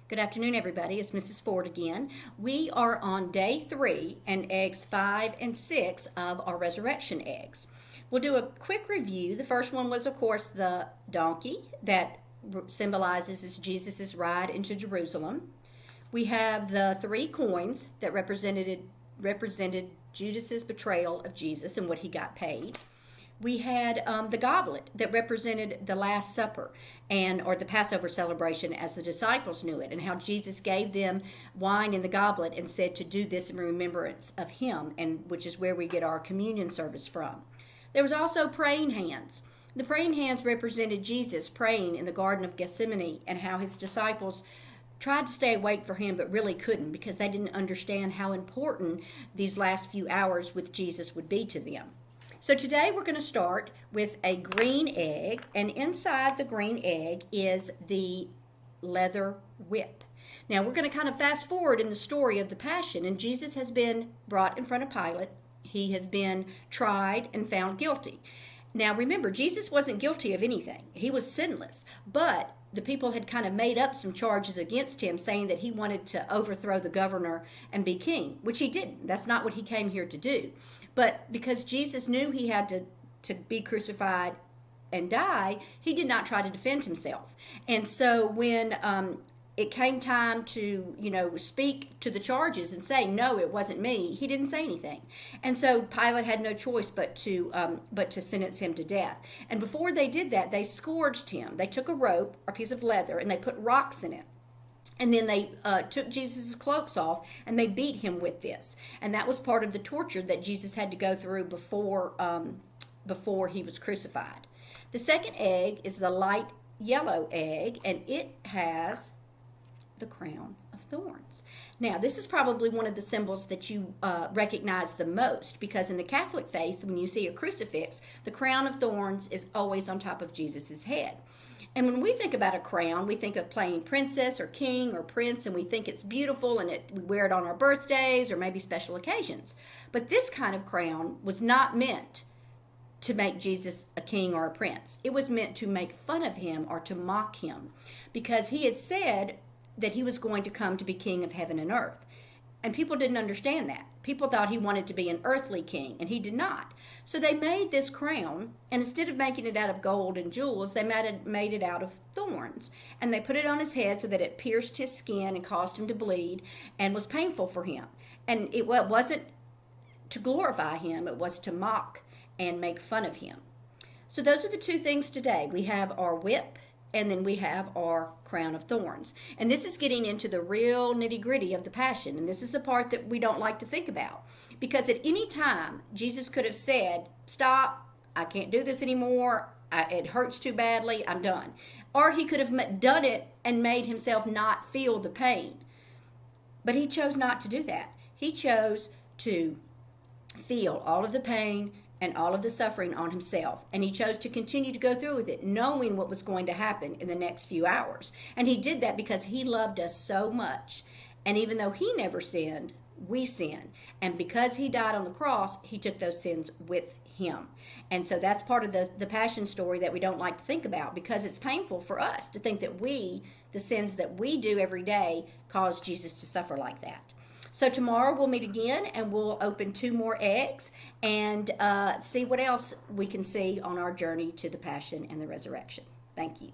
Good afternoon, everybody. It's Mrs. Ford again. We are on day 3 and eggs 5 and 6 of our resurrection eggs. We'll do a quick review. The first one was, of course, the donkey that symbolizes Jesus' ride into Jerusalem. We have the 3 coins that represented Judas's betrayal of Jesus and what he got paid. We had the goblet that represented the Last Supper or the Passover celebration as the disciples knew it, and how Jesus gave them wine in the goblet and said to do this in remembrance of him, and which is where we get our communion service from. There was also praying hands. The praying hands represented Jesus praying in the Garden of Gethsemane, and how his disciples tried to stay awake for him but really couldn't because they didn't understand how important these last few hours with Jesus would be to them. So today we're going to start with a green egg, and inside the green egg is the leather whip. Now we're going to kind of fast forward in the story of the Passion, and Jesus has been brought in front of Pilate. He has been tried and found guilty. Now remember, Jesus wasn't guilty of anything. He was sinless, but the people had kind of made up some charges against him, saying that he wanted to overthrow the governor and be king, which he didn't. That's not what he came here to do. But because Jesus knew he had to be crucified and die, he did not try to defend himself. And so when it came time to, speak to the charges and say, no, it wasn't me, he didn't say anything. And so Pilate had no choice but to sentence him to death. And before they did that, they scourged him. They took a rope, or a piece of leather, and they put rocks in it. And then they took Jesus' cloaks off, and they beat him with this. And that was part of the torture that Jesus had to go through before he was crucified. The second egg is the light yellow egg, and it has the crown of thorns. Now, this is probably one of the symbols that you recognize the most, because in the Catholic faith, when you see a crucifix, the crown of thorns is always on top of Jesus' head. And when we think about a crown, we think of playing princess or king or prince, and we think it's beautiful, and we wear it on our birthdays or maybe special occasions. But this kind of crown was not meant to make Jesus a king or a prince. It was meant to make fun of him or to mock him, because he had said that he was going to come to be king of heaven and earth. And people didn't understand that. People thought he wanted to be an earthly king, and he did not. So they made this crown, and instead of making it out of gold and jewels, they made it out of thorns. And they put it on his head so that it pierced his skin and caused him to bleed and was painful for him. And it wasn't to glorify him, it was to mock and make fun of him. So those are the 2 things today. We have our whip, and then we have our crown of thorns. And this is getting into the real nitty-gritty of the Passion. And this is the part that we don't like to think about. Because at any time, Jesus could have said, stop, I can't do this anymore, it hurts too badly, I'm done. Or he could have done it and made himself not feel the pain. But he chose not to do that. He chose to feel all of the pain and all of the suffering on himself. And he chose to continue to go through with it, knowing what was going to happen in the next few hours. And he did that because he loved us so much. And even though he never sinned, we sin. And because he died on the cross, he took those sins with him. And so that's part of the Passion story that we don't like to think about, because it's painful for us to think that the sins that we do every day, cause Jesus to suffer like that. So tomorrow we'll meet again, and we'll open 2 more eggs and see what else we can see on our journey to the Passion and the resurrection. Thank you.